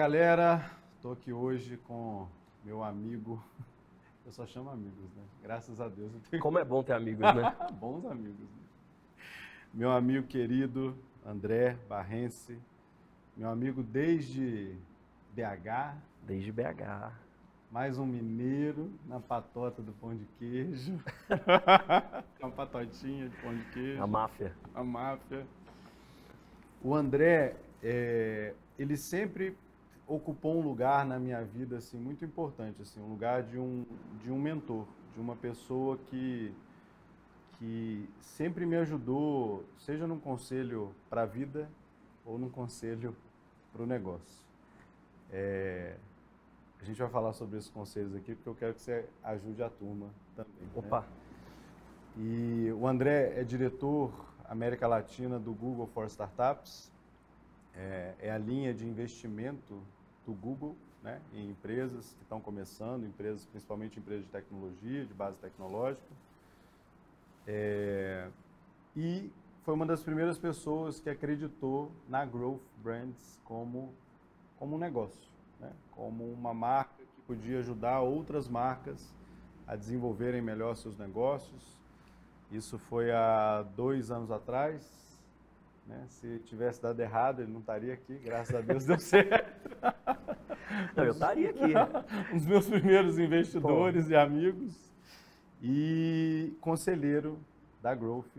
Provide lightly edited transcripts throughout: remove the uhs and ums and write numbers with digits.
galera, estou aqui hoje com meu amigo, eu só chamo amigos, né? Graças a Deus eu tenho Como é bom ter amigos, né? bons amigos, né? Meu amigo querido André Barrense, meu amigo desde BH, Desde BH. mais um mineiro na patota do pão de queijo, uma patotinha de pão de queijo. A máfia. A máfia. O André, ele sempre ocupou um lugar na minha vida assim muito importante, assim, um lugar de um mentor, de uma pessoa que sempre me ajudou, seja num conselho para a vida ou num conselho para o negócio. A gente vai falar sobre esses conselhos aqui porque eu quero que você ajude a turma também. Opa! Né? E o André é diretor América Latina do Google for Startups, é a linha de investimento do Google, né, em empresas que estão começando, empresas, principalmente empresas de tecnologia, de base tecnológica. E foi uma das primeiras pessoas que acreditou na Growth Brands como um negócio, né, como uma marca que podia ajudar outras marcas a desenvolverem melhor seus negócios. Isso foi há 2 anos atrás. Né? Se tivesse dado errado, ele não estaria aqui, graças a Deus deu certo. Não, eu estaria aqui. Um dos meus primeiros investidores e amigos e conselheiro da Growth.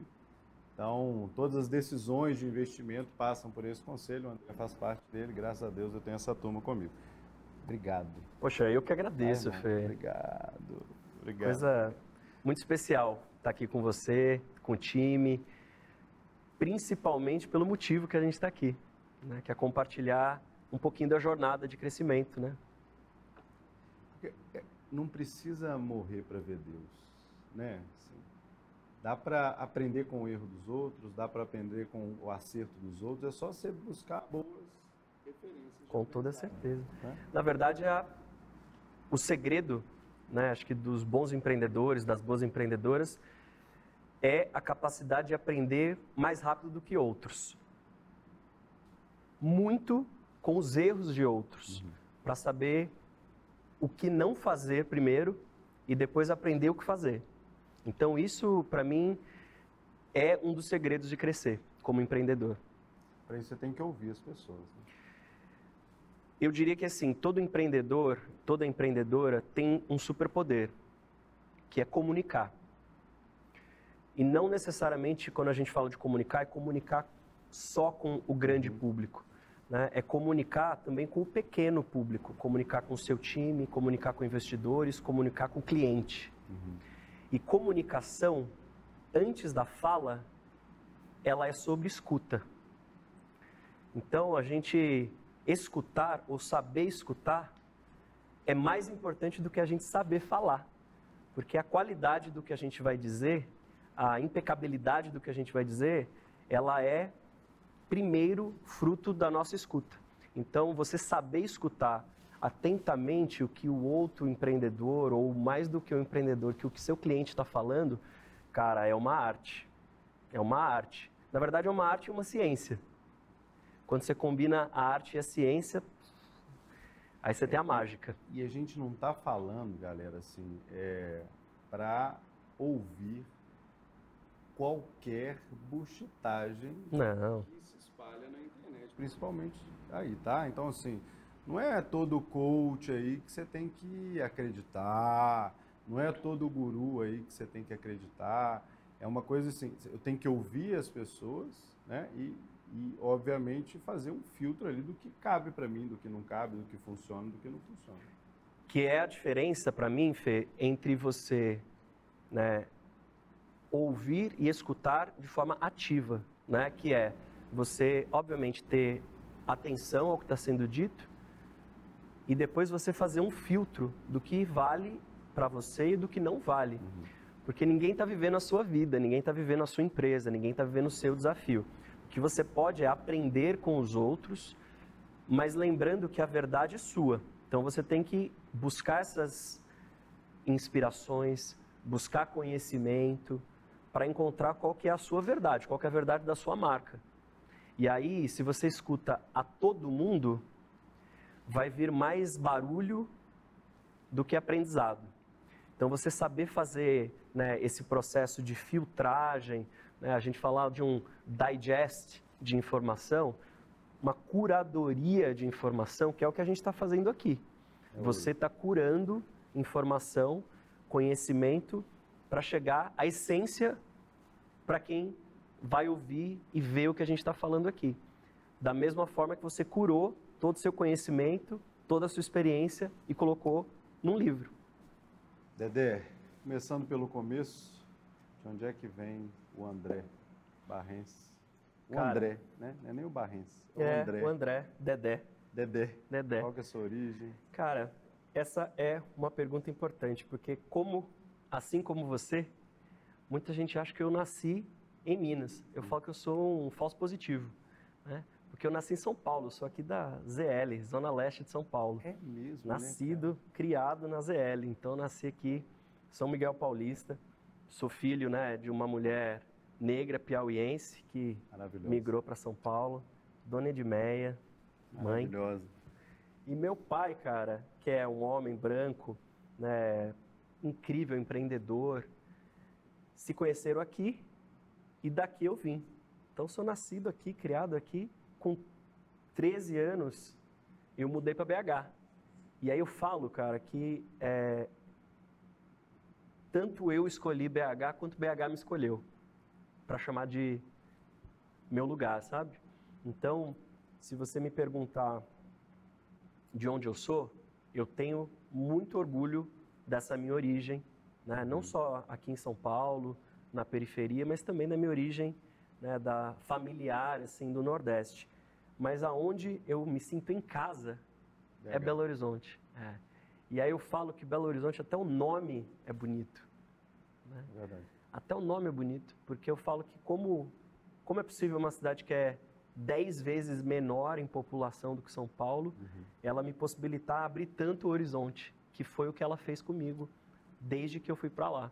Então, todas as decisões de investimento passam por esse conselho, o André faz parte dele, graças a Deus eu tenho essa turma comigo. Obrigado. Poxa, eu que agradeço, Fê. Obrigado. Coisa muito especial estar aqui com você, com o time, principalmente pelo motivo que a gente está aqui, né? Que é compartilhar um pouquinho da jornada de crescimento, né? Porque não precisa morrer para ver Deus, né? Assim, dá para aprender com o erro dos outros, dá para aprender com o acerto dos outros, é só você buscar boas referências. Com toda certeza. Né? Na verdade, o segredo, né, acho que dos bons empreendedores, das boas empreendedoras, é a capacidade de aprender mais rápido do que outros. Muito com os erros de outros, para saber o que não fazer primeiro e depois aprender o que fazer. Então isso, para mim, é um dos segredos de crescer como empreendedor. Para isso você tem que ouvir as pessoas. Né? Eu diria que assim, todo empreendedor, toda empreendedora tem um superpoder, que é comunicar. E não necessariamente, quando a gente fala de comunicar, é comunicar só com o grande público. Né? É comunicar também com o pequeno público, comunicar com o seu time, comunicar com investidores, comunicar com o cliente. E comunicação, antes da fala, ela é sobre escuta. Então, a gente escutar ou saber escutar é mais importante do que a gente saber falar. Porque a qualidade do que a gente vai dizer, a impecabilidade do que a gente vai dizer, ela é, primeiro, fruto da nossa escuta. Então, você saber escutar atentamente o que o outro empreendedor, ou mais do que o empreendedor, que o que seu cliente está falando, cara, é uma arte. É uma arte. Na verdade, é uma arte e uma ciência. Quando você combina a arte e a ciência, aí você tem a mágica. E a gente não está falando, galera, assim, para ouvir qualquer buchitagem que se espalha na internet, principalmente aí, tá? Então, assim, não é todo coach aí que você tem que acreditar, não é todo guru aí que você tem que acreditar, é uma coisa assim, eu tenho que ouvir as pessoas, né, e obviamente, fazer um filtro ali do que cabe para mim, do que não cabe, do que funciona, do que não funciona. Que é a diferença, para mim, Fê, entre você, né, ouvir e escutar de forma ativa, né? Que é você, obviamente, ter atenção ao que está sendo dito e depois você fazer um filtro do que vale para você e do que não vale. Porque ninguém está vivendo a sua vida, ninguém está vivendo a sua empresa, ninguém está vivendo o seu desafio. O que você pode é aprender com os outros, mas lembrando que a verdade é sua. Então você tem que buscar essas inspirações, buscar conhecimento, para encontrar qual que é a sua verdade, qual que é a verdade da sua marca. E aí, se você escuta a todo mundo, vai vir mais barulho do que aprendizado. Então, você saber fazer, né, esse processo de filtragem, né, a gente falar de um digest de informação, uma curadoria de informação, que é o que a gente está fazendo aqui. Você está curando informação, conhecimento, para chegar à essência para quem vai ouvir e ver o que a gente está falando aqui. Da mesma forma que você curou todo o seu conhecimento, toda a sua experiência e colocou num livro. Dedé, começando pelo começo, de onde é que vem o André Barrens? André, né? Não é nem o Barrens, é o André. O André, Dedé. Dedé. Qual que é a sua origem? Cara, essa é uma pergunta importante, porque assim como você, muita gente acha que eu nasci em Minas. Eu falo que eu sou um falso positivo, né? Porque eu nasci em São Paulo, sou aqui da ZL, Zona Leste de São Paulo. É mesmo, nascido, né, criado na ZL. Então, nasci aqui, São Miguel Paulista. Sou filho, né, de uma mulher negra piauiense que migrou para São Paulo. Dona Edmeia, mãe. Maravilhosa. E meu pai, cara, que é um homem branco, né, incrível, empreendedor, se conheceram aqui e daqui eu vim. Então, sou nascido aqui, criado aqui. Com 13 anos, eu mudei para BH. E aí eu falo, cara, que tanto eu escolhi BH, quanto BH me escolheu para chamar de meu lugar, sabe? Então, se você me perguntar de onde eu sou, eu tenho muito orgulho dessa minha origem, né? Não só aqui em São Paulo, na periferia, mas também da minha origem, né, da familiar, assim, do Nordeste. Mas aonde eu me sinto em casa é Belo Horizonte. E aí eu falo que Belo Horizonte, até o nome é bonito. Né? Verdade. Até o nome é bonito, porque eu falo que como é possível uma cidade que é 10 vezes menor em população do que São Paulo, ela me possibilitar abrir tanto o horizonte, que foi o que ela fez comigo desde que eu fui para lá.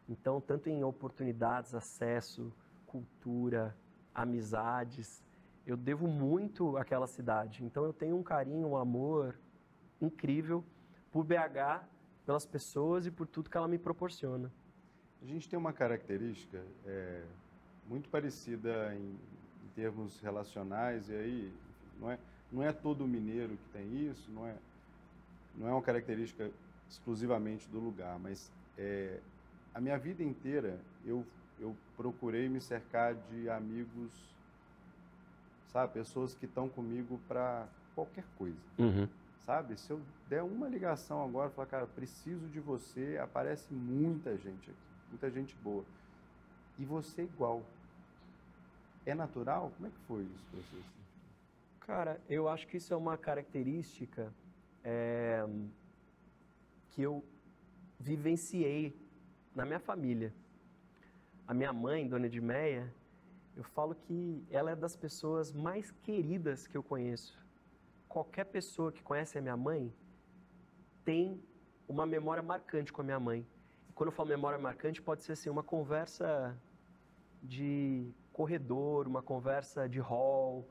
Então, tanto em oportunidades, acesso, cultura, amizades, eu devo muito àquela cidade. Então, eu tenho um carinho, um amor incrível por BH, pelas pessoas e por tudo que ela me proporciona. A gente tem uma característica muito parecida em termos relacionais, e aí não é todo mineiro que tem isso, não é uma característica exclusivamente do lugar, mas a minha vida inteira eu procurei me cercar de amigos, sabe, pessoas que estão comigo para qualquer coisa, sabe? Se eu der uma ligação agora, falar, cara, preciso de você, aparece muita gente aqui, muita gente boa, e você igual. É natural? Como é que foi isso para você? Cara, eu acho que isso é uma característica que eu vivenciei na minha família. A minha mãe, Dona Edmeia, eu falo que ela é das pessoas mais queridas que eu conheço. Qualquer pessoa que conhece a minha mãe tem uma memória marcante com a minha mãe. E quando eu falo memória marcante, pode ser assim, uma conversa de corredor, uma conversa de hall,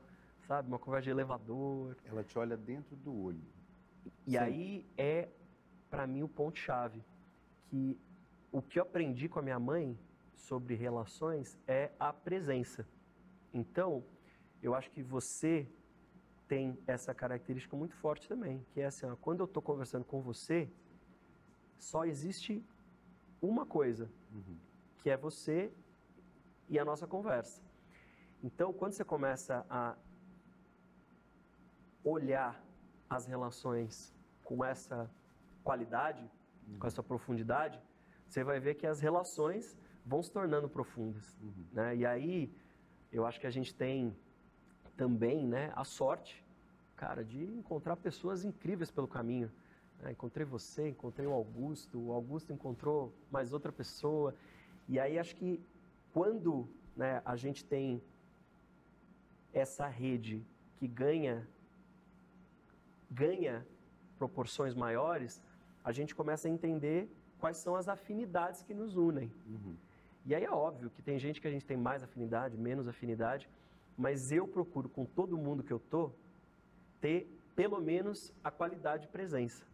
sabe? Uma conversa de elevador. Ela te olha dentro do olho. E aí para mim, o ponto-chave. Que o que eu aprendi com a minha mãe sobre relações é a presença. Então, eu acho que você tem essa característica muito forte também, que é assim, ó, quando eu estou conversando com você, só existe uma coisa, que é você e a nossa conversa. Então, quando você começa a olhar as relações com essa qualidade, com essa profundidade, você vai ver que as relações vão se tornando profundas, né? E aí, eu acho que a gente tem também, né, a sorte, cara, de encontrar pessoas incríveis pelo caminho. Encontrei você, encontrei o Augusto encontrou mais outra pessoa. E aí, acho que quando, né, a gente tem essa rede que ganha proporções maiores, a gente começa a entender quais são as afinidades que nos unem. E aí é óbvio que tem gente que a gente tem mais afinidade, menos afinidade, mas eu procuro com todo mundo que eu tô ter pelo menos a qualidade de presença.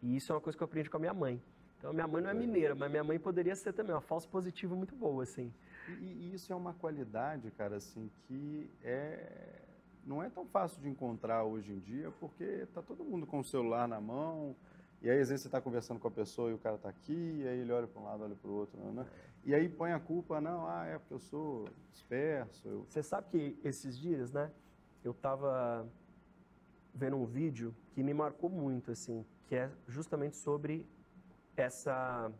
E isso é uma coisa que eu aprendi com a minha mãe. Então, minha mãe não é mineira, mas minha mãe poderia ser também uma falsa positiva muito boa, assim. E isso é uma qualidade, cara, assim, que não é tão fácil de encontrar hoje em dia, porque tá todo mundo com o celular na mão, e aí às vezes você está conversando com a pessoa e o cara está aqui, e aí ele olha para um lado, olha para o outro, né? E aí põe a culpa, não, é porque eu sou disperso. Você sabe que esses dias, né, eu estava vendo um vídeo que me marcou muito, assim, que é justamente sobre essa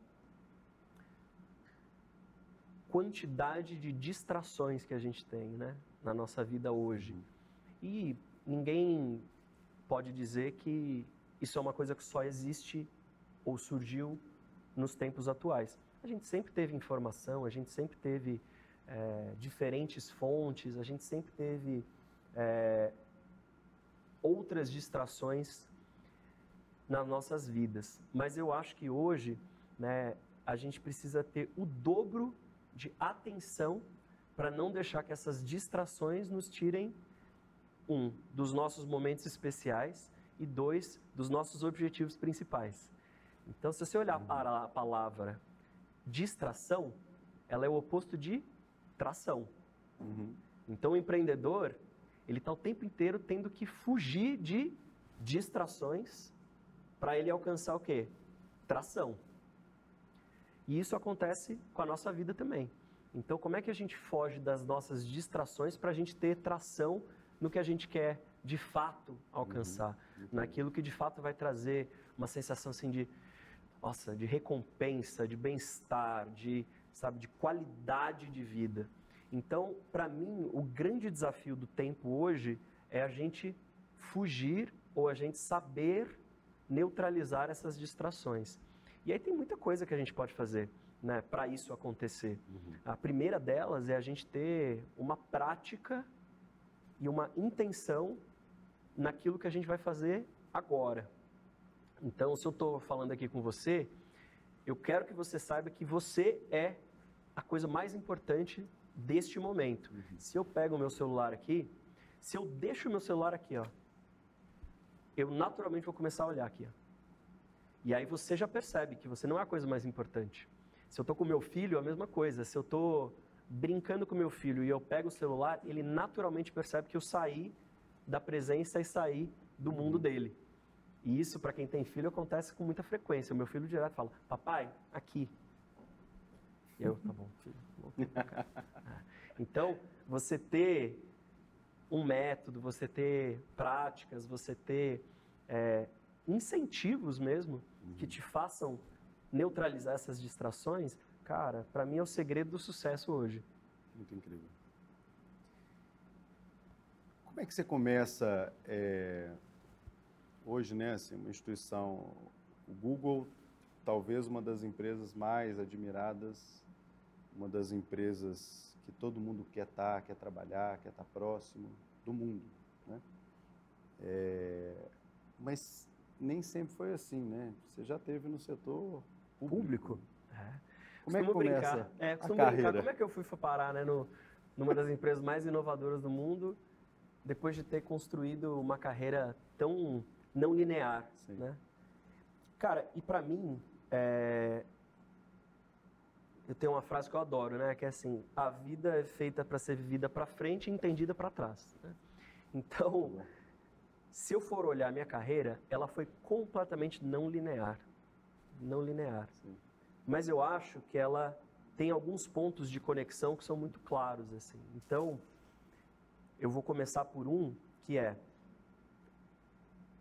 quantidade de distrações que a gente tem, né, na nossa vida hoje. E ninguém pode dizer que isso é uma coisa que só existe ou surgiu nos tempos atuais. A gente sempre teve informação, a gente sempre teve diferentes fontes, a gente sempre teve outras distrações nas nossas vidas. Mas eu acho que hoje, né, a gente precisa ter o dobro de atenção para não deixar que essas distrações nos tirem, dos nossos momentos especiais e 2, dos nossos objetivos principais. Então, se você olhar para a palavra distração, ela é o oposto de tração. Então, o empreendedor, ele está o tempo inteiro tendo que fugir de distrações para ele alcançar o quê? Tração. E isso acontece com a nossa vida também. Então, como é que a gente foge das nossas distrações para a gente ter tração no que a gente quer de fato alcançar? Naquilo que de fato vai trazer uma sensação assim de recompensa, de bem-estar, de qualidade de vida. Então, para mim, o grande desafio do tempo hoje é a gente fugir ou a gente saber neutralizar essas distrações. E aí tem muita coisa que a gente pode fazer, né, para isso acontecer. A primeira delas é a gente ter uma prática e uma intenção naquilo que a gente vai fazer agora. Então, se eu estou falando aqui com você, eu quero que você saiba que você é a coisa mais importante deste momento. Se eu pego o meu celular aqui, se eu deixo o meu celular aqui, ó, eu naturalmente vou começar a olhar aqui, ó. E aí você já percebe que você não é a coisa mais importante. Se eu estou com o meu filho, é a mesma coisa. Se eu estou brincando com o meu filho e eu pego o celular, ele naturalmente percebe que eu saí da presença e saí do mundo dele. E isso, para quem tem filho, acontece com muita frequência. O meu filho direto fala, papai, aqui. E eu, tá bom, filho. Então, você ter um método, você ter práticas, você ter incentivos mesmo que te façam neutralizar essas distrações, cara, para mim é o segredo do sucesso hoje. Muito incrível. Como é que você começa hoje, né, assim, uma instituição, o Google, talvez uma das empresas mais admiradas, uma das empresas que todo mundo quer estar, quer trabalhar, quer estar próximo do mundo, né? Mas nem sempre foi assim, né? Você já esteve no setor público. Como é que começa a carreira? Como é que eu fui parar, né, numa das empresas mais inovadoras do mundo, depois de ter construído uma carreira tão não linear, né? Cara, e para mim, eu tenho uma frase que eu adoro, né? Que é assim, a vida é feita para ser vivida para frente e entendida para trás, né? Então, se eu for olhar a minha carreira, ela foi completamente não linear. Não linear. Sim. Mas eu acho que ela tem alguns pontos de conexão que são muito claros, assim. Então, eu vou começar por um que é...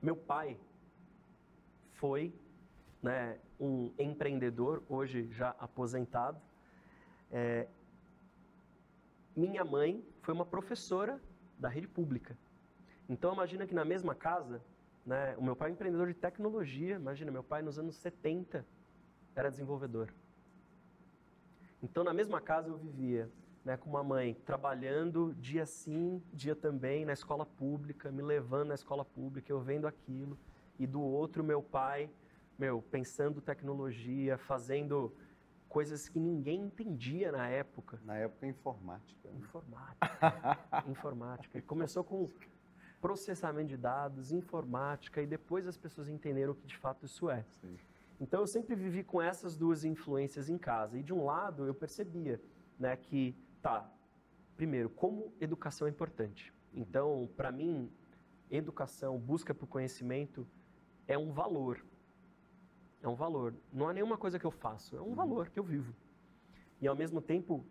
Meu pai foi, né, um empreendedor, hoje já aposentado. Minha mãe foi uma professora da rede pública. Então, imagina que na mesma casa, né, o meu pai é empreendedor de tecnologia. Imagina, meu pai nos anos 70 era desenvolvedor. Então, na mesma casa eu vivia, né, com uma mãe trabalhando dia sim, dia também na escola pública, me levando na escola pública, eu vendo aquilo. E do outro, meu pai, pensando tecnologia, fazendo coisas que ninguém entendia na época. Na época, informática. Né? Informática. Informática. Ele começou com processamento de dados, informática, e depois as pessoas entenderam o que de fato isso é. Sim. Então eu sempre vivi com essas duas influências em casa. E de um lado eu percebia, né, que, primeiro, como educação é importante. Então, para mim, educação, busca por conhecimento é um valor. É um valor. Não é nenhuma coisa que eu faço, é um valor que eu vivo. E ao mesmo tempo,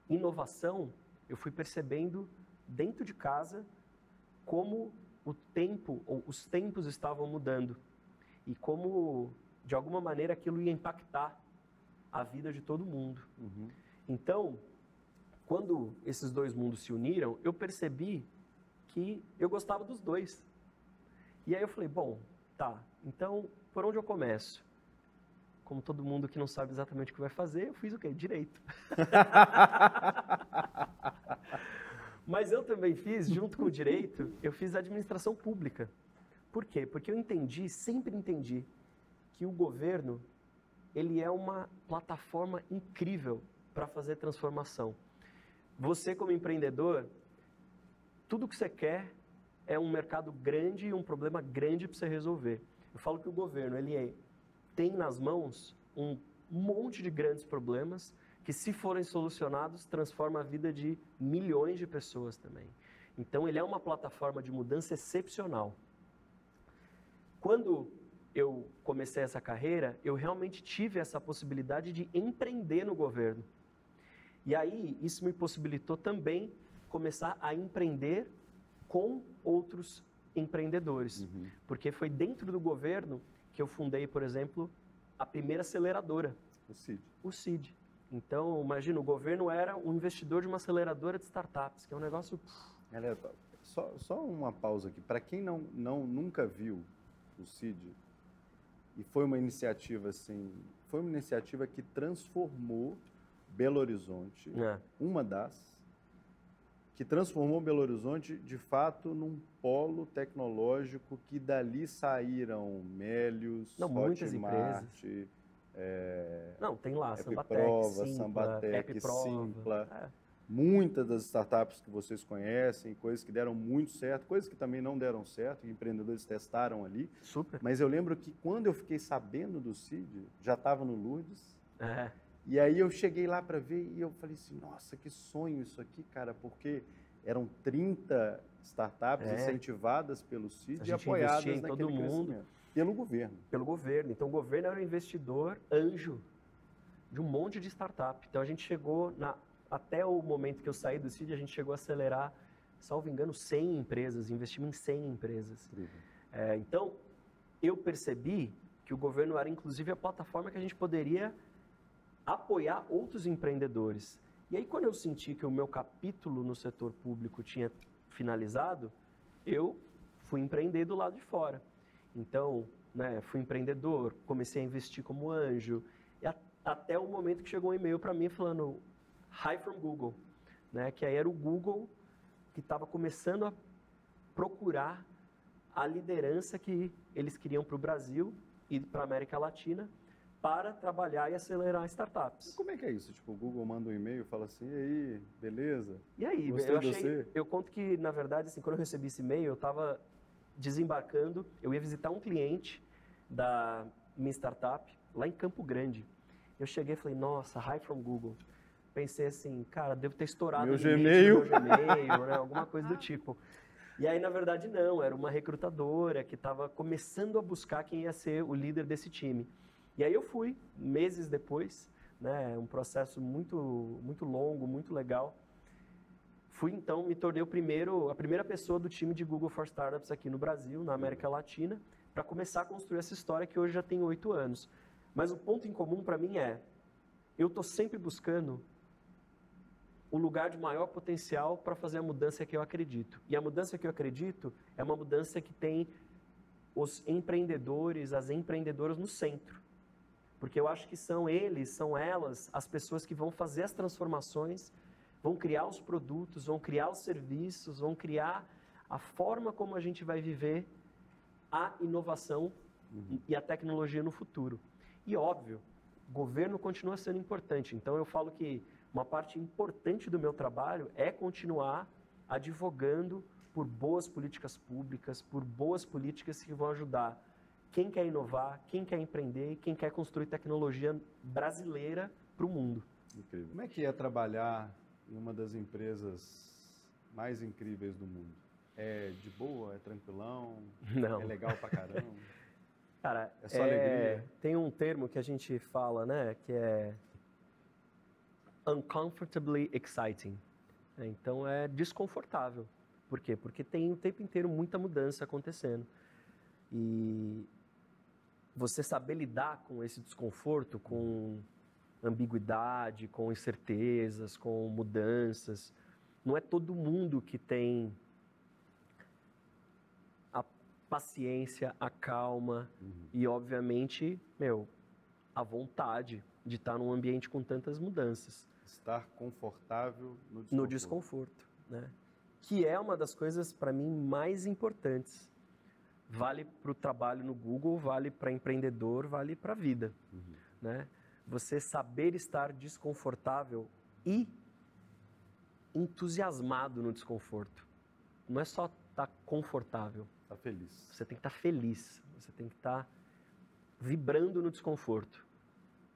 inovação, eu fui percebendo dentro de casa como o tempo, ou os tempos estavam mudando. E como, de alguma maneira, aquilo ia impactar a vida de todo mundo. Então, quando esses dois mundos se uniram, eu percebi que eu gostava dos dois. E aí eu falei, bom, então por onde eu começo? Como todo mundo que não sabe exatamente o que vai fazer, eu fiz o quê? Direito. Mas eu também fiz, junto com o direito, eu fiz administração pública. Por quê? Porque eu sempre entendi, que o governo, ele é uma plataforma incrível para fazer transformação. Você, como empreendedor, tudo que você quer é um mercado grande e um problema grande para você resolver. Eu falo que o governo, tem nas mãos um monte de grandes problemas que, se forem solucionados, transforma a vida de milhões de pessoas também. Então, ele é uma plataforma de mudança excepcional. Quando eu comecei essa carreira, eu realmente tive essa possibilidade de empreender no governo. E aí, isso me possibilitou também começar a empreender com outros empreendedores. Porque foi dentro do governo que eu fundei, por exemplo, a primeira aceleradora. O CID. Então, imagina, o governo era um investidor de uma aceleradora de startups, que é um negócio... Só uma pausa aqui. Para quem nunca viu o CID, e foi uma iniciativa que transformou Belo Horizonte, que transformou Belo Horizonte, de fato, num polo tecnológico que dali saíram Melius, muitas empresas. Tem lá, Sambatec, Simpla. Muitas das startups que vocês conhecem, coisas que deram muito certo, coisas que também não deram certo, que empreendedores testaram ali. Super. Mas eu lembro que quando eu fiquei sabendo do CID, já estava no Lourdes. E aí eu cheguei lá para ver e eu falei assim, nossa, que sonho isso aqui, cara, porque eram 30 startups incentivadas pelo CID e apoiadas naquele crescimento. Pelo governo. Pelo governo. Então, o governo era um investidor anjo de um monte de startup. Então, a gente chegou, até o momento que eu saí do CID, a gente chegou a acelerar, salvo engano, 100 empresas, investimos em 100 empresas. Então, eu percebi que o governo era, inclusive, a plataforma que a gente poderia apoiar outros empreendedores. E aí, quando eu senti que o meu capítulo no setor público tinha finalizado, eu fui empreender do lado de fora. Então, fui empreendedor, comecei a investir como anjo, e até o momento que chegou um e-mail para mim falando Hi from Google, que aí era o Google que estava começando a procurar a liderança que eles queriam para o Brasil e para a América Latina, para trabalhar e acelerar startups. Como é que é isso? Tipo, o Google manda um e-mail e fala assim, e aí, beleza? E aí, eu conto que, na verdade, assim, quando eu recebi esse e-mail, eu estava desembarcando, eu ia visitar um cliente da minha startup, lá em Campo Grande. Eu cheguei e falei, nossa, hi from Google. Pensei assim, cara, devo ter estourado meu o Gmail, alguma coisa do tipo. E aí, na verdade, não, era uma recrutadora que estava começando a buscar quem ia ser o líder desse time. E aí eu fui, meses depois, um processo muito, muito longo, muito legal. Então, me tornei a primeira pessoa do time de Google for Startups aqui no Brasil, na América Latina, para começar a construir essa história que hoje já tem 8 anos. Mas o ponto em comum para mim eu estou sempre buscando o lugar de maior potencial para fazer a mudança que eu acredito. E a mudança que eu acredito é uma mudança que tem os empreendedores, as empreendedoras no centro. Porque eu acho que são elas, as pessoas que vão fazer as transformações, vão criar os produtos, vão criar os serviços, vão criar a forma como a gente vai viver a inovação e a tecnologia no futuro. E óbvio, o governo continua sendo importante. Então eu falo que uma parte importante do meu trabalho é continuar advogando por boas políticas públicas, por boas políticas que vão ajudar quem quer inovar, quem quer empreender, quem quer construir tecnologia brasileira para o mundo. Incrível. Como é que é trabalhar em uma das empresas mais incríveis do mundo? É de boa? É tranquilão? Não. É legal pra caramba? Cara, é só alegria? Tem um termo que a gente fala, né, que é uncomfortably exciting. Então é desconfortável. Por quê? Porque tem o tempo inteiro muita mudança acontecendo. E você saber lidar com esse desconforto, com ambiguidade, com incertezas, com mudanças, não é todo mundo que tem a paciência, a calma e, obviamente, a vontade de estar num ambiente com tantas mudanças. Estar confortável no desconforto, né? Que é uma das coisas, para mim, mais importantes. Vale para o trabalho no Google, vale para empreendedor, vale para a vida, né? Você saber estar desconfortável e entusiasmado no desconforto. Não é só estar confortável. Tá feliz. Você tem que estar feliz, você tem que estar vibrando no desconforto.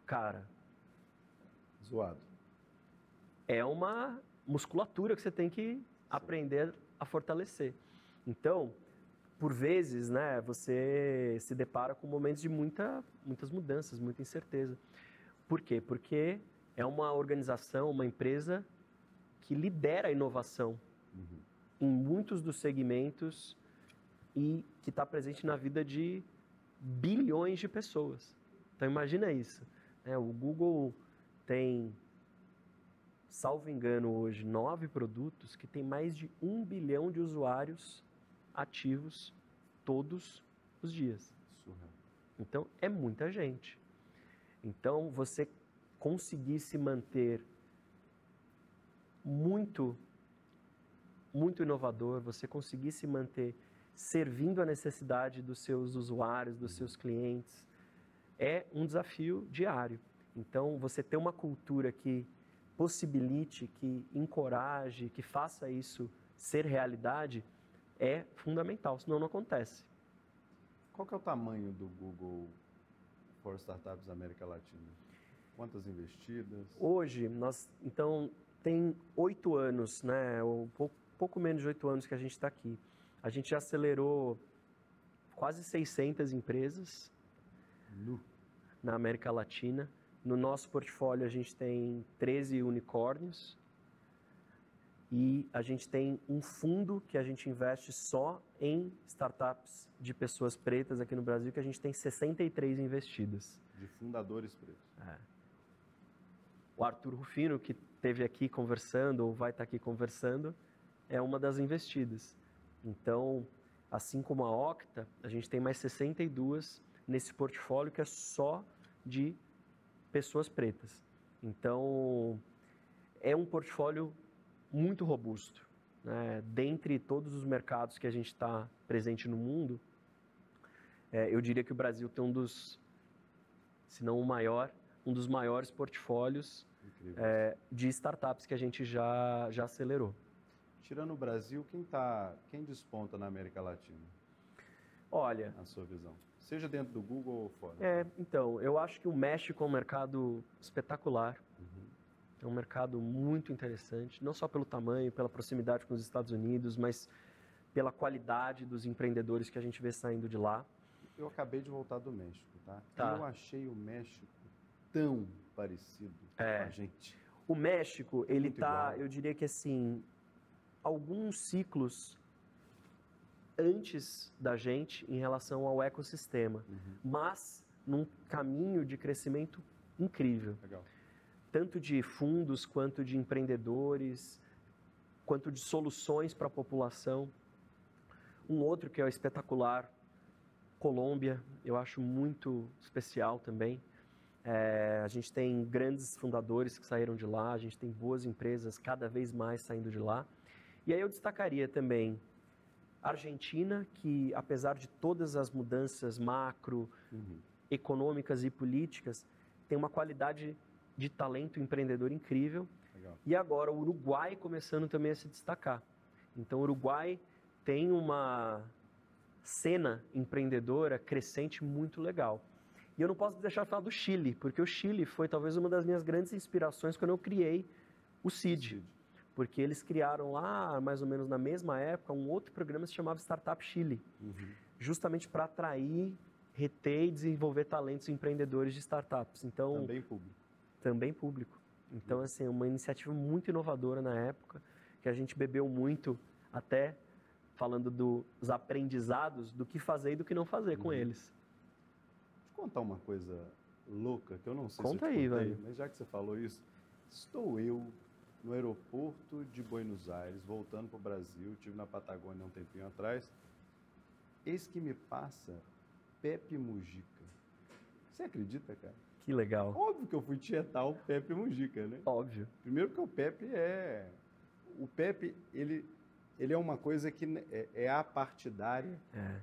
Cara, zoado. É uma musculatura que você tem que aprender a fortalecer. Então, por vezes, né, você se depara com momentos de muitas mudanças, muita incerteza. Por quê? Porque é uma organização, uma empresa que lidera a inovação em muitos dos segmentos e que está presente na vida de bilhões de pessoas. Então, imagina isso. O Google tem, salvo engano hoje, 9 produtos que tem mais de 1 bilhão de usuários ativos todos os dias. Surreal. Então, é muita gente. Então, você conseguir se manter muito inovador, você conseguir se manter servindo a necessidade dos seus usuários, dos seus clientes, é um desafio diário. Então, você ter uma cultura que possibilite, que encoraje, que faça isso ser realidade, é fundamental, senão não acontece. Qual que é o tamanho do Google for Startups América Latina? Quantas investidas? Hoje, tem 8 anos, né? Pouco menos de 8 anos que a gente está aqui. A gente já acelerou quase 600 empresas na América Latina. No nosso portfólio, a gente tem 13 unicórnios e a gente tem um fundo que a gente investe só em startups de pessoas pretas aqui no Brasil, que a gente tem 63 investidas. De fundadores pretos. O Arthur Rufino, que esteve aqui conversando, ou vai estar aqui conversando, é uma das investidas. Então, assim como a Octa, a gente tem mais 62 nesse portfólio que é só de pessoas pretas. Então, é um portfólio muito robusto, né? Dentre todos os mercados que a gente está presente no mundo, eu diria que o Brasil tem se não o maior, um dos maiores portfólios de startups que a gente já acelerou. Tirando o Brasil, quem desponta na América Latina? Olha, na sua visão, seja dentro do Google ou fora. Então, eu acho que o México é um mercado espetacular. É um mercado muito interessante, não só pelo tamanho, pela proximidade com os Estados Unidos, mas pela qualidade dos empreendedores que a gente vê saindo de lá. Eu acabei de voltar do México, tá? Eu achei o México tão parecido com a gente. O México, ele tá, eu diria que assim, alguns ciclos antes da gente em relação ao ecossistema, mas num caminho de crescimento incrível. Legal. Tanto de fundos, quanto de empreendedores, quanto de soluções para a população. Um outro que é espetacular, Colômbia, eu acho muito especial também. A gente tem grandes fundadores que saíram de lá, a gente tem boas empresas cada vez mais saindo de lá. E aí eu destacaria também Argentina, que apesar de todas as mudanças macro, econômicas e políticas, tem uma qualidade de talento empreendedor incrível. Legal. E agora o Uruguai começando também a se destacar. Então o Uruguai tem uma cena empreendedora crescente muito legal. E eu não posso deixar de falar do Chile, porque o Chile foi talvez uma das minhas grandes inspirações quando eu criei o CID. Porque eles criaram lá, mais ou menos na mesma época, um outro programa que se chamava Startup Chile. Justamente para atrair, reter e desenvolver talentos empreendedores de startups. Então, também público. Também público. Então, assim, uma iniciativa muito inovadora na época, que a gente bebeu muito, até falando dos aprendizados, do que fazer e do que não fazer com eles. Deixa eu contar uma coisa louca, que eu não sei Conta se eu te aí, contei, velho. mas já que você falou isso, estou eu no aeroporto de Buenos Aires, voltando para o Brasil, estive na Patagônia um tempinho atrás, eis que me passa Pepe Mujica. Você acredita, cara? Que legal. Óbvio que eu fui tietar o Pepe Mujica, né? Óbvio. Primeiro porque o Pepe ele é uma coisa que é apartidária,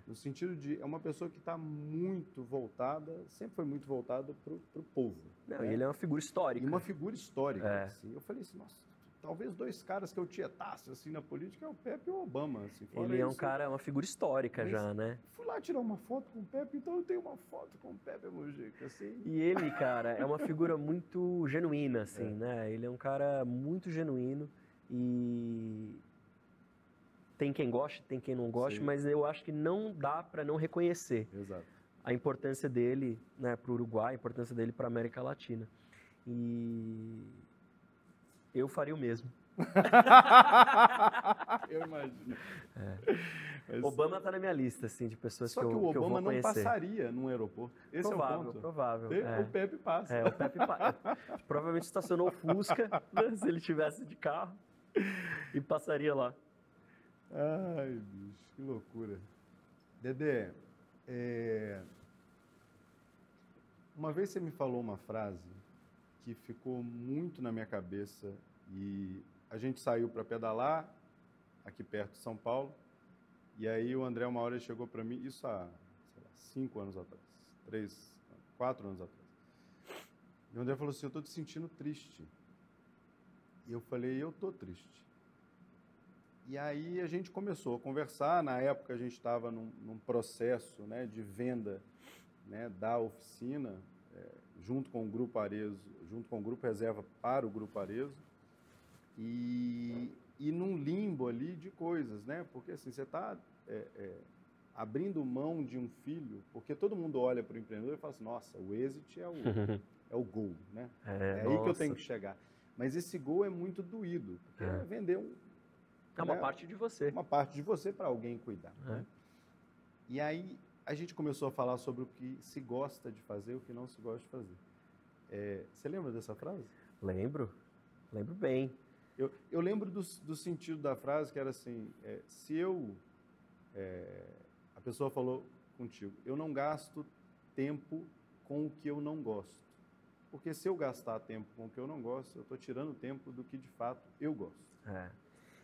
no sentido de é uma pessoa que está muito voltada, sempre foi muito voltada para o povo. Não, né? Ele é uma figura histórica. E uma figura histórica, assim. Eu falei assim, nossa, talvez dois caras que eu tietasse assim na política é o Pepe e o Obama. Assim, ele é um cara, uma figura histórica já, né? Fui lá tirar uma foto com o Pepe, então eu tenho uma foto com o Pepe Mujica, assim. E ele, cara, é uma figura muito genuína, assim, né? Ele é um cara muito genuíno e tem quem goste, tem quem não goste, mas eu acho que não dá para não reconhecer a importância dele, né, para o Uruguai, a importância dele para a América Latina. E eu faria o mesmo. Eu imagino. Obama está na minha lista, assim, de pessoas que eu vou conhecer. Só que o Obama não passaria num aeroporto. Esse provável, é o ponto. Provável. O Pepe passa. O Pepe provavelmente estacionou o Fusca, né, se ele tivesse de carro, e passaria lá. Ai, bicho, que loucura. Dedé, uma vez você me falou uma frase que ficou muito na minha cabeça e a gente saiu para pedalar aqui perto de São Paulo e aí o André uma hora chegou para mim, isso há, sei lá, 5 anos atrás, 4 anos atrás. E o André falou assim, eu estou te sentindo triste. E eu falei, eu estou triste. E aí a gente começou a conversar, na época a gente estava num processo, né, de venda, né, da oficina, junto com o Grupo Arezzo, junto com o Grupo Reserva para o Grupo Arezzo, e num limbo ali de coisas, né, porque assim, você está abrindo mão de um filho, porque todo mundo olha para o empreendedor e fala assim, nossa, o exit é o gol, né, é aí que eu tenho que chegar. Mas esse gol é muito doído, porque é vender é uma parte de você. Uma parte de você para alguém cuidar. Né? E aí a gente começou a falar sobre o que se gosta de fazer e o que não se gosta de fazer. Você lembra dessa frase? Lembro bem. Eu lembro do sentido da frase que era assim, se a pessoa falou contigo, eu não gasto tempo com o que eu não gosto. Porque se eu gastar tempo com o que eu não gosto, eu estou tirando tempo do que de fato eu gosto.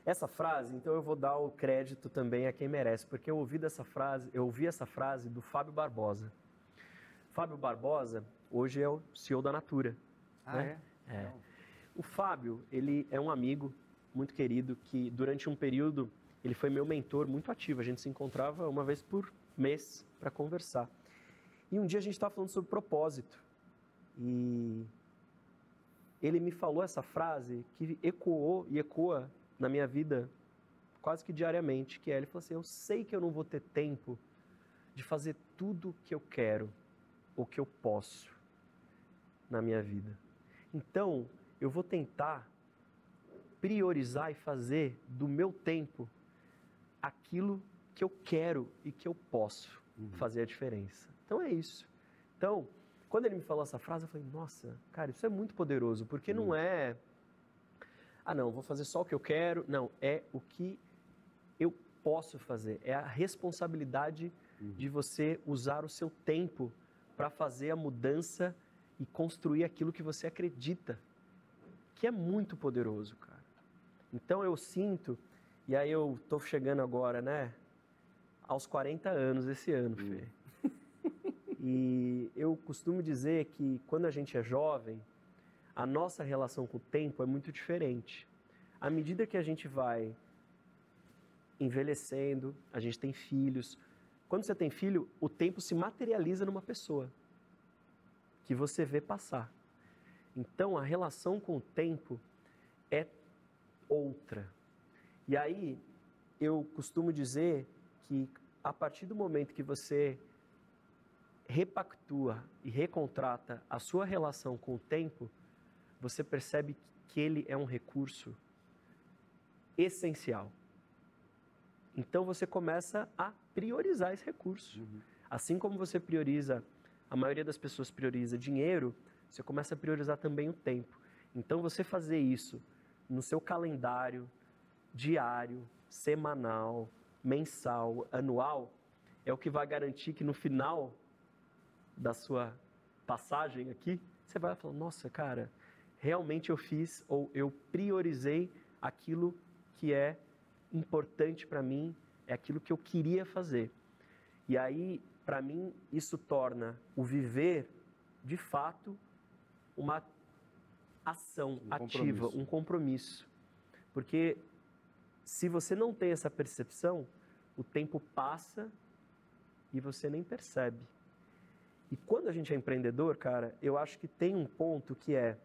Essa frase, então eu vou dar o crédito também a quem merece, porque eu ouvi essa frase do Fábio Barbosa. Fábio Barbosa hoje é o CEO da Natura. Né? O Fábio, ele é um amigo muito querido que durante um período ele foi meu mentor muito ativo. A gente se encontrava uma vez por mês para conversar. E um dia a gente estava falando sobre propósito e ele me falou essa frase que ecoou e ecoa na minha vida quase que diariamente, que ele falou assim, eu sei que eu não vou ter tempo de fazer tudo o que eu quero ou que eu posso na minha vida. Então, eu vou tentar priorizar e fazer do meu tempo aquilo que eu quero e que eu posso fazer a diferença. Então é isso. Então, quando ele me falou essa frase, eu falei, nossa, cara, isso é muito poderoso, porque não é não, vou fazer só o que eu quero. Não, é o que eu posso fazer. É a responsabilidade de você usar o seu tempo para fazer a mudança e construir aquilo que você acredita, que é muito poderoso, cara. Então eu sinto, e aí eu tô chegando agora, né, aos 40 anos esse ano, Fê. E eu costumo dizer que quando a gente é jovem, a nossa relação com o tempo é muito diferente. À medida que a gente vai envelhecendo, a gente tem filhos. Quando você tem filho, o tempo se materializa numa pessoa que você vê passar. Então, a relação com o tempo é outra. E aí, eu costumo dizer que a partir do momento que você repactua e recontrata a sua relação com o tempo, você percebe que ele é um recurso essencial. Então você começa a priorizar esse recurso. Assim como você prioriza, a maioria das pessoas prioriza dinheiro, você começa a priorizar também o tempo. Então você fazer isso no seu calendário diário, semanal, mensal, anual, é o que vai garantir que no final da sua passagem aqui, você vai falar, nossa, cara, realmente eu fiz ou eu priorizei aquilo que é importante para mim, é aquilo que eu queria fazer. E aí, para mim, isso torna o viver, de fato, uma ação ativa, um compromisso. Porque se você não tem essa percepção, o tempo passa e você nem percebe. E quando a gente é empreendedor, cara, eu acho que tem um ponto que é,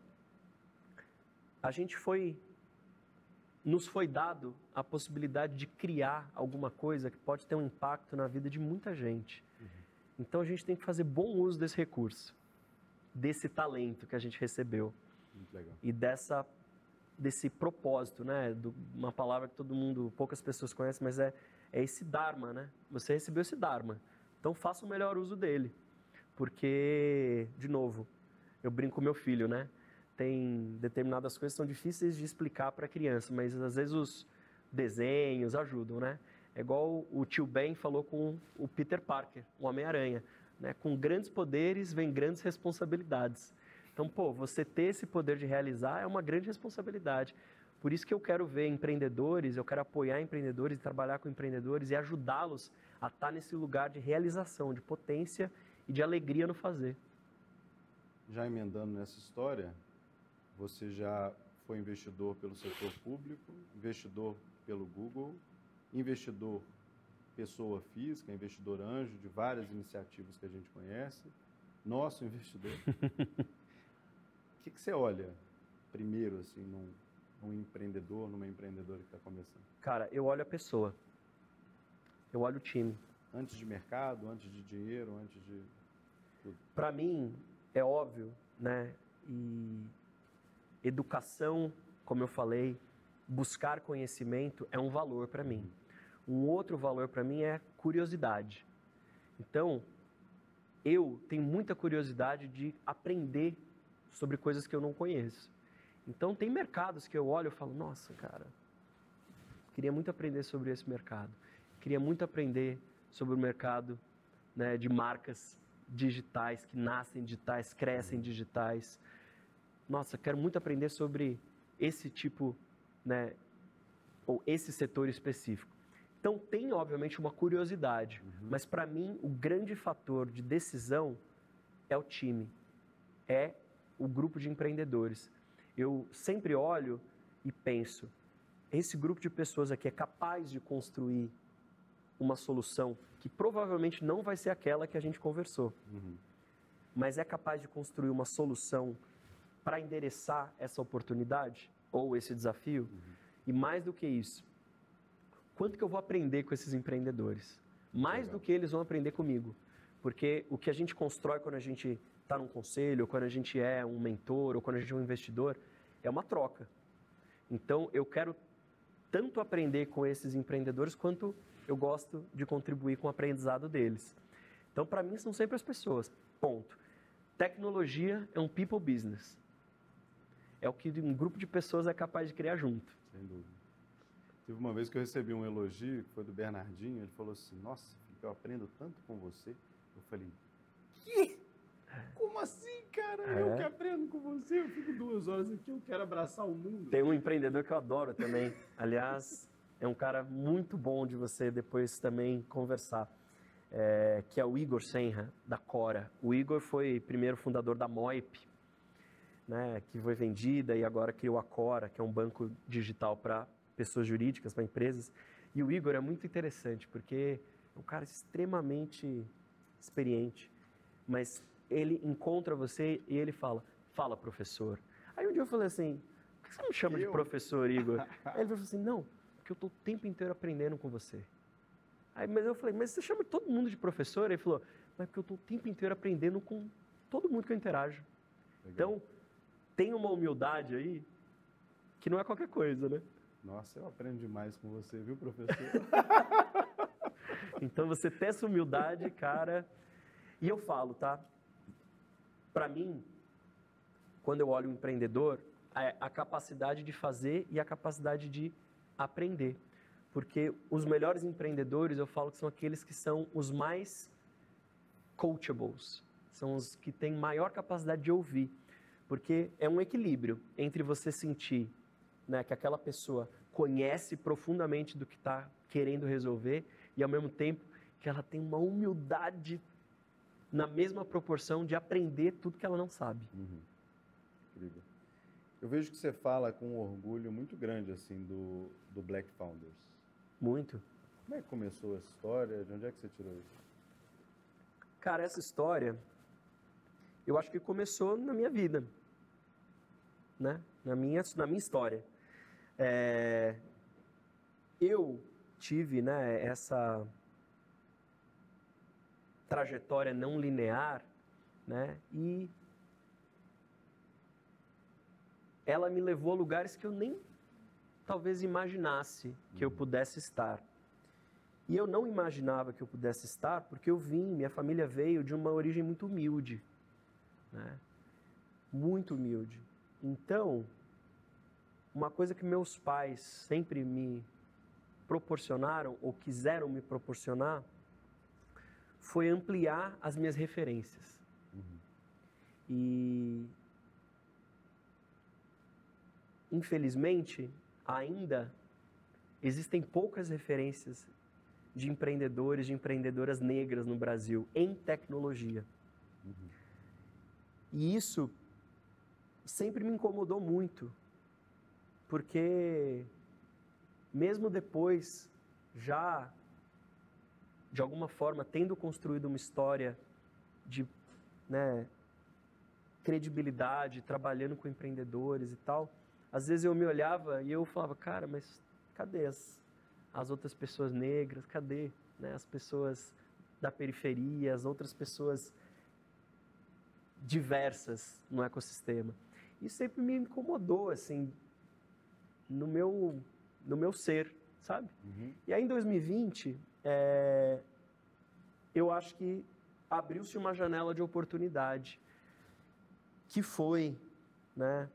nos foi dado a possibilidade de criar alguma coisa que pode ter um impacto na vida de muita gente. Então a gente tem que fazer bom uso desse recurso, desse talento que a gente recebeu. Muito legal. E desse propósito, né? Uma palavra que poucas pessoas conhecem, mas é esse Dharma, né? Você recebeu esse Dharma, então faça o melhor uso dele. Porque, de novo, eu brinco com meu filho, né? Tem determinadas coisas que são difíceis de explicar para a criança, mas às vezes os desenhos ajudam, né? É igual o tio Ben falou com o Peter Parker, o Homem-Aranha, né? Com grandes poderes vem grandes responsabilidades. Então, você ter esse poder de realizar é uma grande responsabilidade. Por isso que eu quero ver empreendedores, eu quero apoiar empreendedores, trabalhar com empreendedores e ajudá-los a estar nesse lugar de realização, de potência e de alegria no fazer. Já emendando nessa história, você já foi investidor pelo setor público, investidor pelo Google, investidor pessoa física, investidor anjo de várias iniciativas que a gente conhece, nosso investidor. O que você olha primeiro assim num empreendedor, numa empreendedora que está começando? Cara, eu olho a pessoa, eu olho o time. Antes de mercado, antes de dinheiro, antes de tudo. Para mim, é óbvio, né? E educação, como eu falei, buscar conhecimento é um valor para mim. Um outro valor para mim é curiosidade. Então, eu tenho muita curiosidade de aprender sobre coisas que eu não conheço. Então, tem mercados que eu olho e falo, nossa, cara, queria muito aprender sobre esse mercado. Queria muito aprender sobre o mercado, né, de marcas digitais, que nascem digitais, crescem digitais. Nossa, quero muito aprender sobre esse tipo, né, ou esse setor específico. Então, tem, obviamente, uma curiosidade, mas para mim, o grande fator de decisão é o time, é o grupo de empreendedores. Eu sempre olho e penso, esse grupo de pessoas aqui é capaz de construir uma solução que provavelmente não vai ser aquela que a gente conversou, mas é capaz de construir uma solução para endereçar essa oportunidade ou esse desafio? E mais do que isso, quanto que eu vou aprender com esses empreendedores? Mais do que eles vão aprender comigo. Porque o que a gente constrói quando a gente está num conselho, ou quando a gente é um mentor, ou quando a gente é um investidor, é uma troca. Então, eu quero tanto aprender com esses empreendedores, quanto eu gosto de contribuir com o aprendizado deles. Então, para mim, são sempre as pessoas. Ponto. Tecnologia é um people business. É o que um grupo de pessoas é capaz de criar junto. Sem dúvida. Teve uma vez que eu recebi um elogio, que foi do Bernardinho, ele falou assim, nossa, eu aprendo tanto com você. Eu falei, que? Como assim, cara? Eu que aprendo com você, eu fico 2 horas aqui, eu quero abraçar o mundo. Tem um empreendedor que eu adoro também. Aliás, é um cara muito bom de você depois também conversar, que é o Igor Senra, da Cora. O Igor foi primeiro fundador da Moip, né, que foi vendida e agora criou a Cora, que é um banco digital para pessoas jurídicas, para empresas. E o Igor é muito interessante, porque é um cara extremamente experiente, mas ele encontra você e ele fala, fala, professor. Aí um dia eu falei assim, por que você me chama de professor, Igor? Aí ele falou assim, não, porque eu estou o tempo inteiro aprendendo com você. Aí, mas eu falei, mas você chama todo mundo de professor? Ele falou, mas porque eu estou o tempo inteiro aprendendo com todo mundo que eu interajo. Legal. Então, tem uma humildade aí que não é qualquer coisa, né? Nossa, eu aprendo demais com você, viu, professor? Então, você tem essa humildade, cara. E eu falo, tá? Para mim, quando eu olho um empreendedor, é a capacidade de fazer e a capacidade de aprender. Porque os melhores empreendedores, eu falo que são aqueles que são os mais coachables. São os que têm maior capacidade de ouvir. Porque é um equilíbrio entre você sentir, né, que aquela pessoa conhece profundamente do que está querendo resolver e, ao mesmo tempo, que ela tem uma humildade na mesma proporção de aprender tudo que ela não sabe. Uhum. Incrível. Eu vejo que você fala com um orgulho muito grande assim do Black Founders. Muito. Como é que começou essa história? De onde é que você tirou isso? Cara, essa história, eu acho que começou na minha vida, né? Na minha história. Eu tive, né, essa trajetória não linear, né? E ela me levou a lugares que eu nem talvez imaginasse que eu pudesse estar. E eu não imaginava que eu pudesse estar porque minha família veio de uma origem muito humilde, né? Muito humilde. Então, uma coisa que meus pais sempre me proporcionaram ou quiseram me proporcionar foi ampliar as minhas referências. Uhum. E, infelizmente, ainda existem poucas referências de empreendedores, de empreendedoras negras no Brasil em tecnologia. Uhum. E isso sempre me incomodou muito, porque mesmo depois, já de alguma forma tendo construído uma história de, né, credibilidade, trabalhando com empreendedores e tal, às vezes eu me olhava e eu falava, cara, mas cadê as outras pessoas negras? Cadê, né, as pessoas da periferia, as outras pessoas diversas no ecossistema? Isso sempre me incomodou, assim, no meu ser, sabe? Uhum. E aí, em 2020, eu acho que abriu-se uma janela de oportunidade, que foi, né,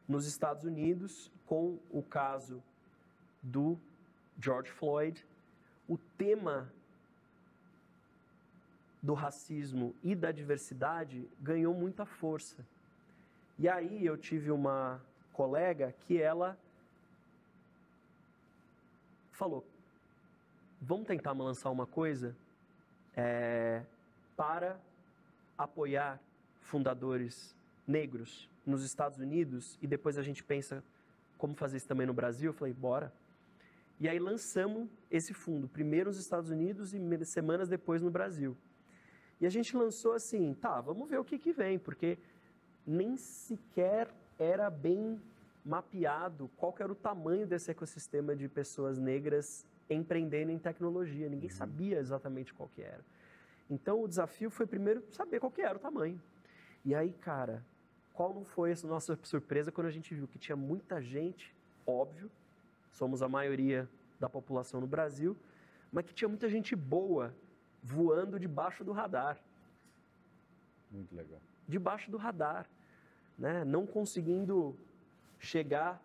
nos Estados Unidos, com o caso do George Floyd, o tema do racismo e da diversidade ganhou muita força. E aí eu tive uma colega que ela falou, vamos tentar lançar uma coisa para apoiar fundadores negros nos Estados Unidos e depois a gente pensa como fazer isso também no Brasil. Eu falei, bora. E aí lançamos esse fundo, primeiro nos Estados Unidos e semanas depois no Brasil. E a gente lançou assim, tá, vamos ver o que vem, porque nem sequer era bem mapeado qual que era o tamanho desse ecossistema de pessoas negras empreendendo em tecnologia. Ninguém sabia exatamente qual que era. Então, o desafio foi primeiro saber qual que era o tamanho. E aí, cara, qual não foi a nossa surpresa quando a gente viu que tinha muita gente, óbvio, somos a maioria da população no Brasil, mas que tinha muita gente boa voando debaixo do radar. Muito legal. Debaixo do radar, né? Não conseguindo chegar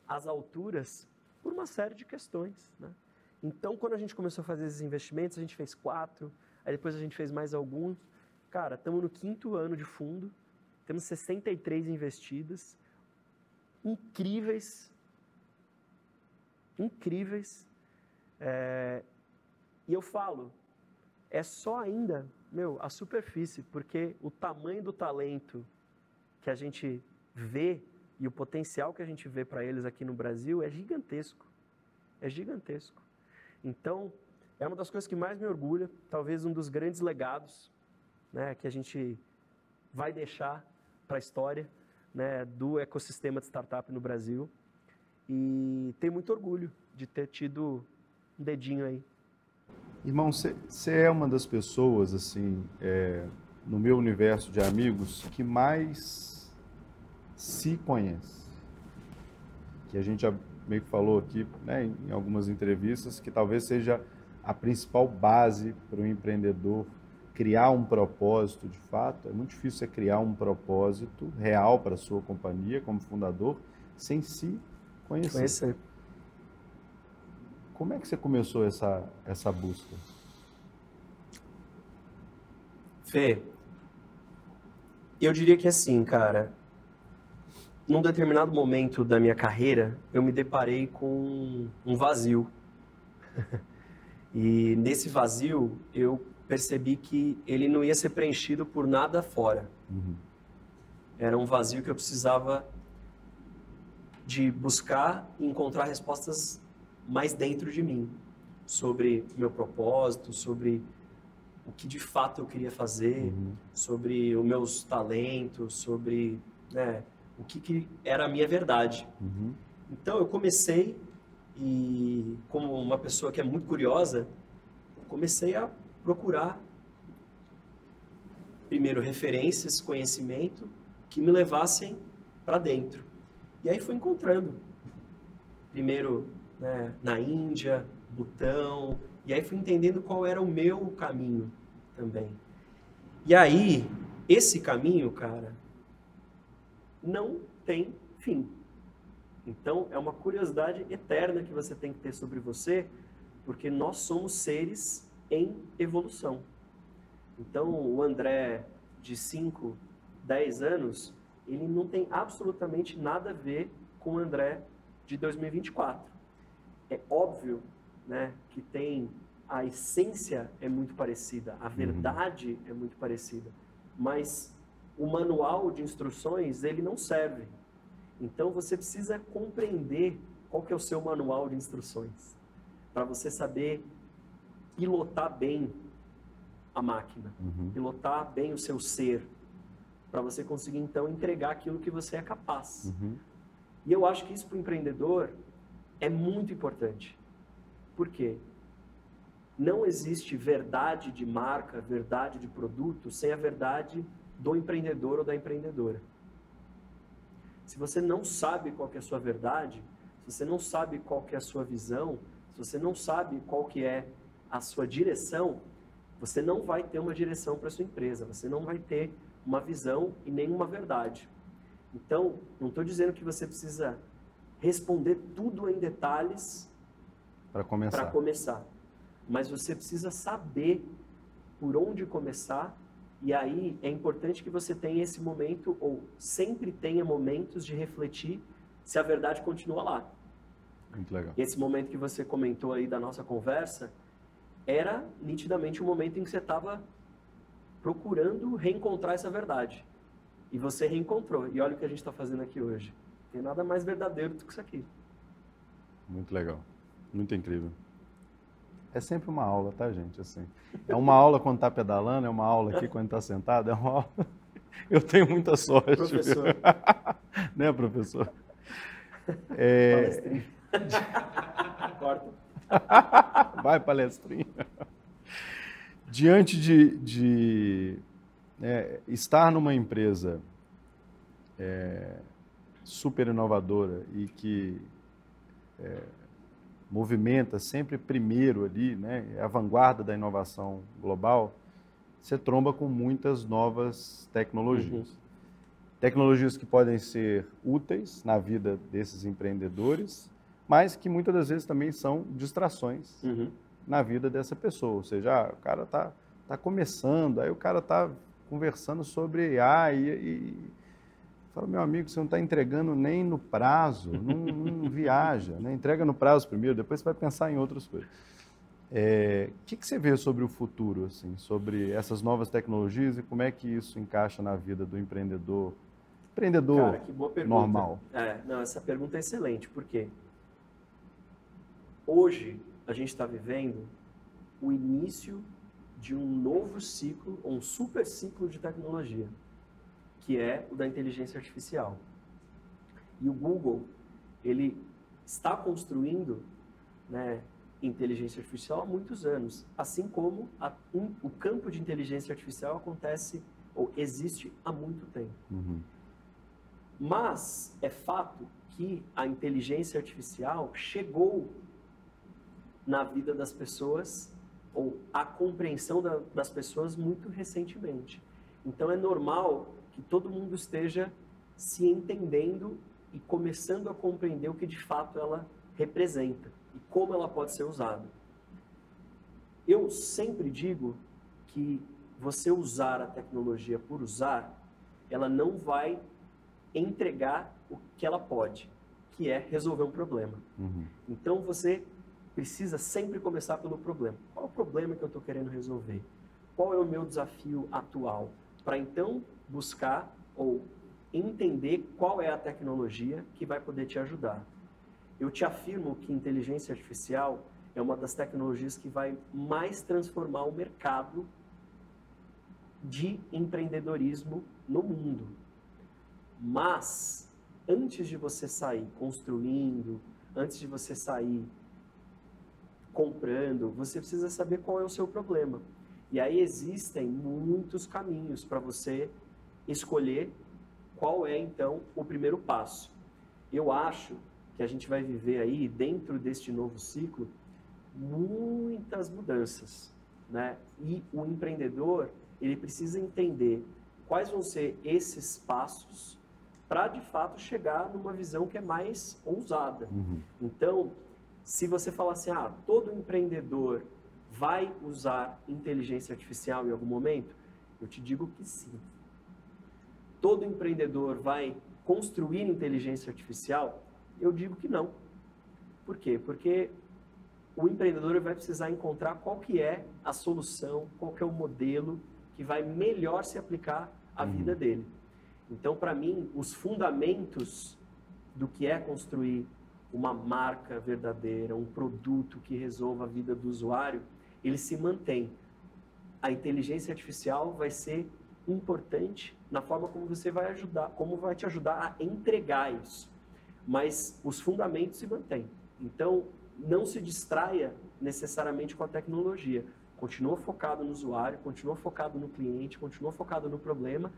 às alturas por uma série de questões, né? Então, quando a gente começou a fazer esses investimentos, a gente fez 4, aí depois a gente fez mais alguns. Cara, estamos no 5º ano de fundo, temos 63 investidas, incríveis, e eu falo, é só ainda, a superfície, porque o tamanho do talento que a gente vê E o potencial que a gente vê para eles aqui no Brasil é gigantesco. É gigantesco. Então, é uma das coisas que mais me orgulha, talvez um dos grandes legados, né, que a gente vai deixar para a história, né, do ecossistema de startup no Brasil. E tenho muito orgulho de ter tido um dedinho aí. Irmão, você é uma das pessoas, assim, no meu universo de amigos, que mais se conhece. Que a gente já meio que falou aqui, né, em algumas entrevistas, que talvez seja a principal base para o empreendedor criar um propósito de fato. É muito difícil você criar um propósito real para a sua companhia como fundador sem se conhecer. Como é que você começou essa busca? Fê, eu diria que assim, cara, num determinado momento da minha carreira, eu me deparei com um vazio. E nesse vazio, eu percebi que ele não ia ser preenchido por nada fora. Uhum. Era um vazio que eu precisava de buscar e encontrar respostas mais dentro de mim, sobre meu propósito, sobre o que de fato eu queria fazer, sobre os meus talentos, sobre, né, o que era a minha verdade. Uhum. Então eu comecei, e como uma pessoa que é muito curiosa, comecei a procurar primeiro referências, conhecimento que me levassem para dentro. E aí fui encontrando. Primeiro, né, na Índia, Butão, e aí fui entendendo qual era o meu caminho também. E aí, esse caminho, cara, não tem fim. Então, é uma curiosidade eterna que você tem que ter sobre você, porque nós somos seres em evolução. Então, o André de 5, 10 anos, ele não tem absolutamente nada a ver com o André de 2024. É óbvio, né, que tem a essência é muito parecida, a verdade é muito parecida, mas o manual de instruções, ele não serve. Então, você precisa compreender qual que é o seu manual de instruções, para você saber pilotar bem a máquina, pilotar bem o seu ser, para você conseguir, então, entregar aquilo que você é capaz. E eu acho que isso para o empreendedor é muito importante. Por quê? Não existe verdade de marca, verdade de produto, sem a verdade do empreendedor ou da empreendedora. Se você não sabe qual que é a sua verdade, se você não sabe qual que é a sua visão, se você não sabe qual que é a sua direção, você não vai ter uma direção para a sua empresa, você não vai ter uma visão e nenhuma verdade. Então, não estou dizendo que você precisa responder tudo em detalhes para começar, mas você precisa saber por onde começar. E aí é importante que você tenha esse momento, ou sempre tenha momentos de refletir se a verdade continua lá. Muito legal. Esse momento que você comentou aí da nossa conversa, era nitidamente um momento em que você estava procurando reencontrar essa verdade. E você reencontrou. E olha o que a gente está fazendo aqui hoje. Não tem nada mais verdadeiro do que isso aqui. Muito legal. Muito incrível. É sempre uma aula, tá, gente? Assim, é uma aula quando está pedalando, é uma aula aqui quando está sentado, é uma aula... Eu tenho muita sorte. Professor. Né, professor? Palestrinha. Corta. Vai, palestrinha. Diante de estar numa empresa super inovadora e que movimenta sempre primeiro ali, né, é a vanguarda da inovação global, você tromba com muitas novas tecnologias. Tecnologias que podem ser úteis na vida desses empreendedores, mas que muitas das vezes também são distrações na vida dessa pessoa. Ou seja, o cara tá começando, aí o cara tá conversando sobre AI e fala, meu amigo, você não está entregando nem no prazo, não viaja, né? Entrega no prazo primeiro, depois você vai pensar em outras coisas. Que você vê sobre o futuro, assim, sobre essas novas tecnologias e como é que isso encaixa na vida do empreendedor empreendedor Cara, que boa pergunta. normal? Não, essa pergunta é excelente, porque hoje a gente está vivendo o início de um novo ciclo, um super ciclo de tecnologia, que é o da inteligência artificial. E o Google, ele está construindo, né, inteligência artificial há muitos anos, assim como o campo de inteligência artificial acontece ou existe há muito tempo. Uhum. Mas é fato que a inteligência artificial chegou na vida das pessoas, ou a compreensão das pessoas muito recentemente. Então é normal que todo mundo esteja se entendendo e começando a compreender o que de fato ela representa e como ela pode ser usada. Eu sempre digo que você usar a tecnologia por usar, ela não vai entregar o que ela pode, que é resolver um problema. Uhum. Então você precisa sempre começar pelo problema. Qual é o problema que eu estou querendo resolver? Qual é o meu desafio atual? Para então buscar ou entender qual é a tecnologia que vai poder te ajudar. Eu te afirmo que inteligência artificial é uma das tecnologias que vai mais transformar o mercado de empreendedorismo no mundo. Mas, antes de você sair construindo, antes de você sair comprando, você precisa saber qual é o seu problema. E aí existem muitos caminhos para você escolher qual é, então, o primeiro passo. Eu acho que a gente vai viver aí, dentro deste novo ciclo, muitas mudanças, né? E o empreendedor, ele precisa entender quais vão ser esses passos para, de fato, chegar numa visão que é mais ousada. Uhum. Então, se você falar assim, todo empreendedor vai usar inteligência artificial em algum momento, eu te digo que sim. Todo empreendedor vai construir inteligência artificial? Eu digo que não. Por quê? Porque o empreendedor vai precisar encontrar qual que é a solução, qual que é o modelo que vai melhor se aplicar à vida dele. Então, para mim, os fundamentos do que é construir uma marca verdadeira, um produto que resolva a vida do usuário, ele se mantém. A inteligência artificial vai ser importante na forma como você vai ajudar, como vai te ajudar a entregar isso. Mas os fundamentos se mantêm. Então, não se distraia necessariamente com a tecnologia. Continua focado no usuário, continua focado no cliente, continua focado no problema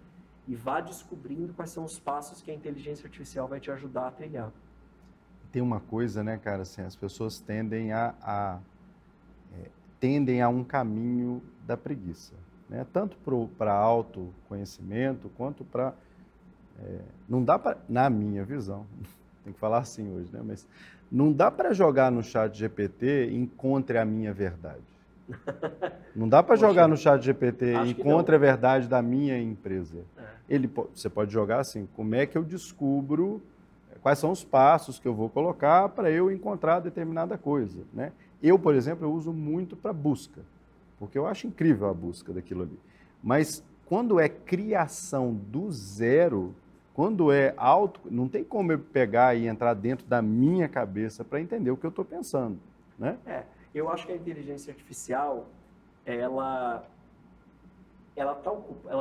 e vá descobrindo quais são os passos que a inteligência artificial vai te ajudar a trilhar. Tem uma coisa, né, cara, assim, as pessoas tendem a um caminho da preguiça, né? Tanto para autoconhecimento quanto para... não dá para, na minha visão, tem que falar assim hoje, né? Mas não dá para jogar no chat GPT encontre a minha verdade. Não dá para jogar no chat GPT encontre a verdade da minha empresa. Você pode jogar assim, como é que eu descubro quais são os passos que eu vou colocar para eu encontrar determinada coisa, né? Eu, por exemplo, eu uso muito para busca, porque eu acho incrível a busca daquilo ali. Mas quando é criação do zero, quando é não tem como eu pegar e entrar dentro da minha cabeça para entender o que eu estou pensando, né? Eu acho que a inteligência artificial, ela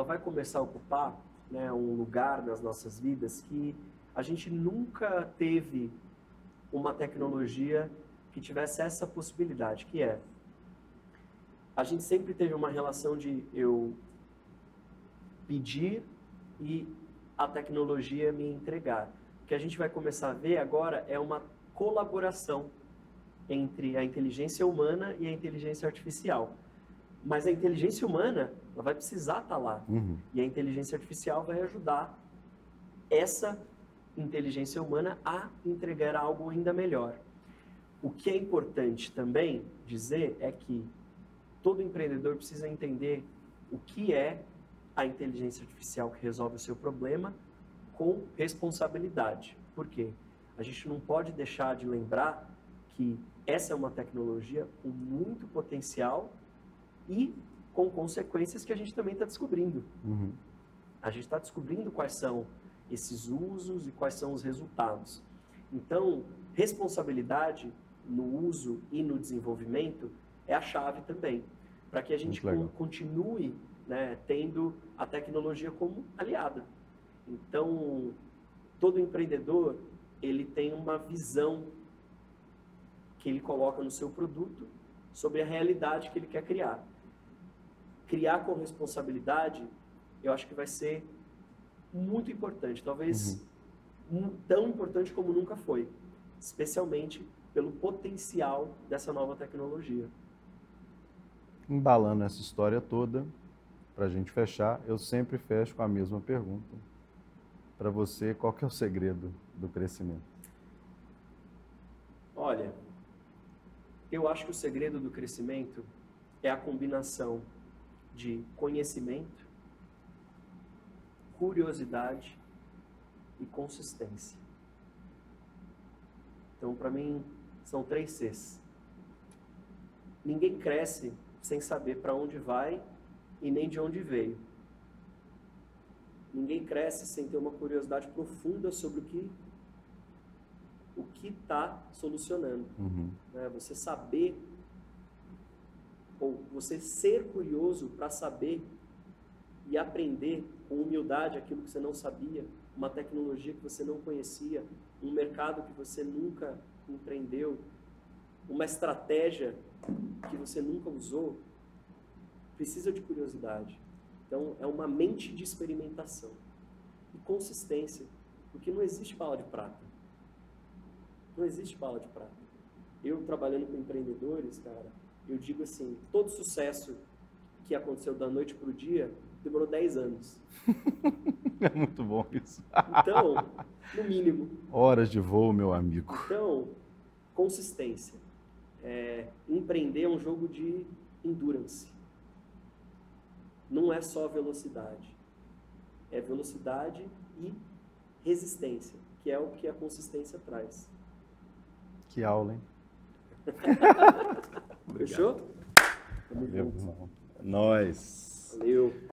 vai começar a ocupar, né, um lugar nas nossas vidas que a gente nunca teve uma tecnologia que tivesse essa possibilidade, que é, a gente sempre teve uma relação de eu pedir e a tecnologia me entregar. O que a gente vai começar a ver agora é uma colaboração entre a inteligência humana e a inteligência artificial. Mas a inteligência humana, ela vai precisar estar lá. E a inteligência artificial vai ajudar essa inteligência humana a entregar algo ainda melhor. O que é importante também dizer é que todo empreendedor precisa entender o que é a inteligência artificial que resolve o seu problema com responsabilidade. Por quê? A gente não pode deixar de lembrar que essa é uma tecnologia com muito potencial e com consequências que a gente também está descobrindo. A gente está descobrindo quais são esses usos e quais são os resultados. Então, responsabilidade no uso e no desenvolvimento é a chave também, para que a gente continue, né, tendo a tecnologia como aliada. Então, todo empreendedor, ele tem uma visão que ele coloca no seu produto sobre a realidade que ele quer criar. Criar com responsabilidade, eu acho que vai ser muito importante, talvez tão importante como nunca foi, especialmente pelo potencial dessa nova tecnologia. Embalando essa história toda, para a gente fechar, eu sempre fecho com a mesma pergunta. Para você, qual que é o segredo do crescimento? Olha, eu acho que o segredo do crescimento é a combinação de conhecimento, curiosidade e consistência. Então, para mim, são 3 Cs. Ninguém cresce sem saber para onde vai e nem de onde veio. Ninguém cresce sem ter uma curiosidade profunda sobre o que está solucionando. Né? Você saber, ou você ser curioso para saber e aprender com humildade aquilo que você não sabia, uma tecnologia que você não conhecia, um mercado que você nunca empreendeu, uma estratégia que você nunca usou, precisa de curiosidade. Então, é uma mente de experimentação e consistência, porque não existe bala de prata. Não existe bala de prata. Eu, trabalhando com empreendedores, cara, eu digo assim, todo sucesso que aconteceu da noite para o dia demorou 10 anos. É muito bom isso. Então, no mínimo. Horas de voo, meu amigo. Então, consistência. Empreender é um jogo de endurance. Não é só velocidade. É velocidade e resistência, que é o que a consistência traz. Que aula, hein? Fechou? Valeu, irmão. É nóis. Valeu.